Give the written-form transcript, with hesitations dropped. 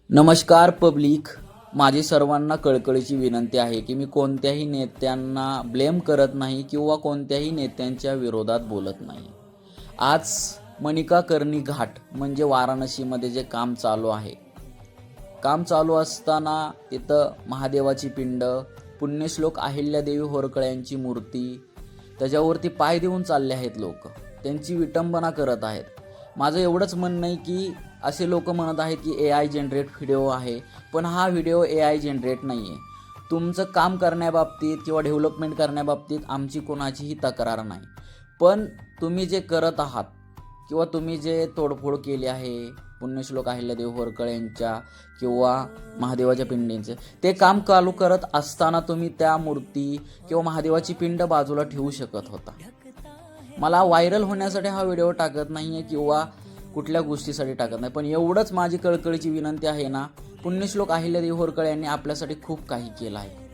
नमस्कार पब्लिक, माझी सर्वांना कळकळीची विनंती आहे की मी कोणत्याही नेत्यांना ब्लेम करत नाही किंवा कोणत्याही नेत्यांच्या विरोधात बोलत नाही. आज मणिका कर्णी घाट म्हणजे वाराणसीमध्ये जे काम चालू आहे, काम चालू असताना तिथं महादेवाची पिंड, पुण्यश्लोक अहिल्यादेवी होरकळ यांची मूर्ती, त्याच्यावरती पाय देऊन चालले आहेत लोक, त्यांची विटंबना करत आहेत. माझं एवढंच म्हणणं आहे की असे लोक म्हणत आहेत की AI जनरेट व्हिडिओ आहे, पण हा व्हिडिओ AI जनरेट नाही आहे. तुमचं काम करण्याबाबतीत किंवा डेव्हलपमेंट करण्याबाबतीत आमची कोणाचीही तक्रार नाही, पण तुम्ही जे करत आहात किंवा तुम्ही जे तोडफोड केली आहे पुण्यश्लोक अहिल्यादेवी होरकळ यांच्या किंवा महादेवाच्या पिंडींचे, ते काम चालू करत असताना तुम्ही त्या मूर्ती किंवा महादेवाची पिंड बाजूला ठेवू शकत होता. मला व्हायरल होण्यासाठी हा व्हिडिओ टाकत नाही आहे किंवा कुठल्या गोष्टीसाठी टाकत नाही, पण एवढंच माझी कळकळीची विनंती आहे ना, पुण्यश्लोक अहिल्यादेवी होरकळ यांनी आपल्यासाठी खूप काही केलं आहे.